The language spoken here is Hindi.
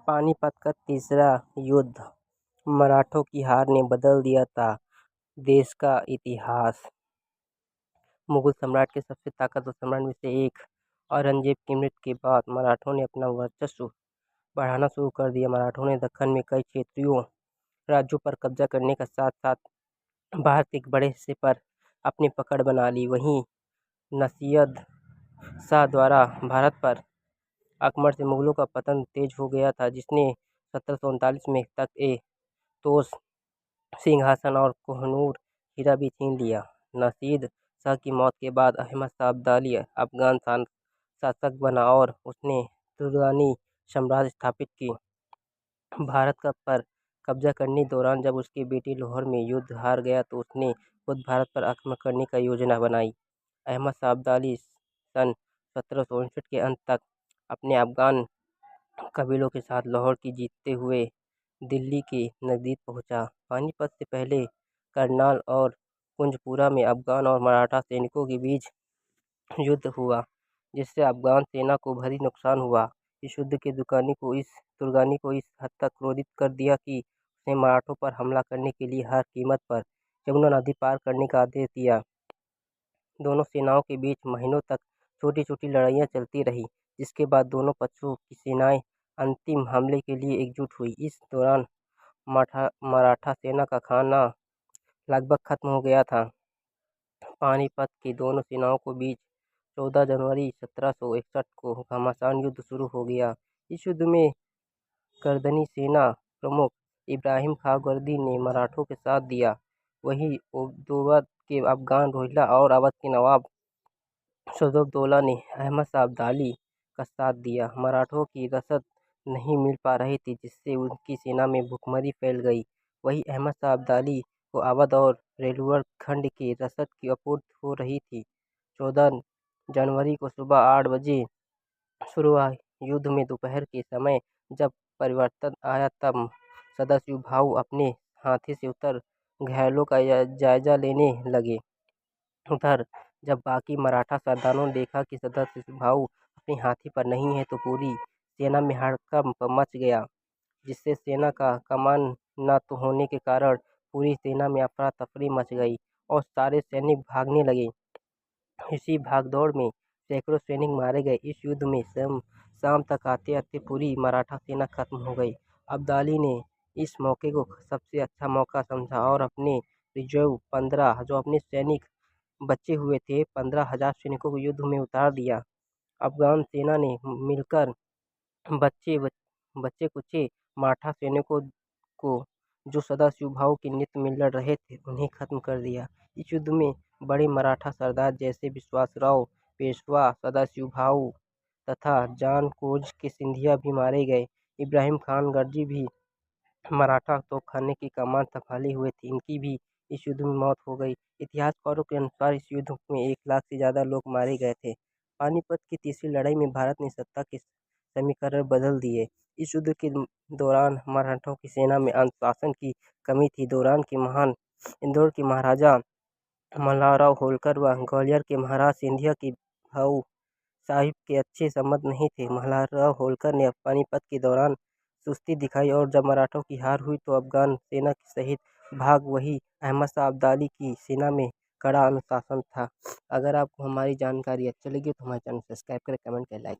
पानीपत का तीसरा युद्ध मराठों की हार ने बदल दिया था देश का इतिहास। मुगल सम्राट के सबसे ताकतवर सम्राट में से एक औरंगजेब की मृत्यु के बाद मराठों ने अपना वर्चस्व बढ़ाना शुरू कर दिया। मराठों ने दक्कन में कई क्षेत्रीय राज्यों पर कब्जा करने के साथ साथ भारत के एक बड़े हिस्से पर अपनी पकड़ बना ली। वहीं नसीरुद्दीन शाह द्वारा भारत पर आक्रमण से मुगलों का पतन तेज हो गया था, जिसने 1739 में तख्त-ए-तौस, सिंहासन और कोहिनूर हीरा भी छीन लिया। नासिर शाह की मौत के बाद अहमद शाह अब्दाली अफगान शासक बना और उसने तुर्कानी साम्राज्य स्थापित की। भारत पर कब्जा करने के दौरान जब उसकी बेटी लाहौर में युद्ध हार गया तो उसने खुद भारत पर आक्रमण करने की योजना बनाई। अहमद शाह अब्दाली सन 1759 के अंत तक अपने अफगान कबीलों के साथ लाहौर की जीतते हुए दिल्ली के नजदीक पहुंचा। पानीपत से पहले करनाल और कुंजपुरा में अफगान और मराठा सैनिकों के बीच युद्ध हुआ, जिससे अफगान सेना को भारी नुकसान हुआ। इस युद्ध के तुर्कानी को इस हद तक क्रोधित कर दिया कि उसने मराठों पर हमला करने के लिए हर कीमत पर यमुना नदी पार करने का आदेश दिया। दोनों सेनाओं के बीच महीनों तक छोटी छोटी लड़ाइयाँ चलती रही, जिसके बाद दोनों पक्षों की सेनाएं अंतिम हमले के लिए एकजुट हुई। इस दौरान मराठा सेना का खाना लगभग खत्म हो गया था। पानीपत की दोनों सेनाओं के बीच 14 जनवरी 1761 को घमासान युद्ध शुरू हो गया। इस युद्ध में गर्दनी सेना प्रमुख इब्राहिम खां गर्दी ने मराठों के साथ दिया। वहीं औरंगाबाद के अफगान रोहिल्ला और अवध के नवाब सिराजुद्दौला ने अहमद शाह अब्दाली का साथ दिया। मराठों की रसद नहीं मिल पा रही थी, जिससे उनकी सेना में भूखमरी फैल गई। वहीं अहमद शाह अब्दाली को अवध और रेलूर खंड की रसद की आपूर्ति हो रही थी। 14 जनवरी को सुबह 8 बजे शुरू हुए युद्ध में दोपहर के समय जब परिवर्तन आया तब सदाशिवभाऊ अपने हाथी से उतर घायलों का जायजा लेने लगे। उधर जब बाकी मराठा सरदारों ने देखा कि सदाशिवभाऊ अपने हाथी पर नहीं है तो पूरी सेना में हड़कंप मच गया, जिससे सेना का कमान न होने के कारण पूरी सेना में अफरा तफरी मच गई और सारे सैनिक भागने लगे। इसी भागदौड़ में सैकड़ों सैनिक मारे गए। इस युद्ध में शाम तक आते आते पूरी मराठा सेना खत्म हो गई। अब्दाली ने इस मौके को सबसे अच्छा मौका समझा और अपने रिजर्व 15 जो अपने सैनिक बचे हुए थे 15,000 सैनिकों को युद्ध में उतार दिया। अफगान सेना ने मिलकर बच्चे कुचे मराठा सैनिकों को जो सदाशिवभाऊ के नेतृत्व में लड़ रहे थे उन्हें खत्म कर दिया। इस युद्ध में बड़े मराठा सरदार जैसे विश्वासराव पेशवा, सदाशिवभाऊ तथा जानकोज के सिंधिया भी मारे गए। इब्राहिम खान गर्जी भी मराठा तोपखाने की कमान संभाले हुए थे, इनकी भी इस युद्ध में मौत हो गई। इतिहासकारों के अनुसार इस युद्ध में 1 लाख से ज़्यादा लोग मारे गए थे। पानीपत की तीसरी लड़ाई में भारत ने सत्ता के समीकरण बदल दिए। इस युद्ध के दौरान मराठों की सेना में अनुशासन की कमी थी। इंदौर के महाराजा मल्हारराव होलकर व ग्वालियर के महाराज सिंधिया की भाऊ साहिब के अच्छे संबंध नहीं थे। मल्हारराव होलकर ने पानीपत के दौरान सुस्ती दिखाई और जब मराठों की हार हुई तो अफगान सेना के सहित भाग। वही अहमद शाह अब्दाली की सेना में कड़ा अनुशासन था। अगर आपको हमारी जानकारी अच्छी लगी तो हमारे चैनल सब्सक्राइब करें, कमेंट करें, लाइक करें।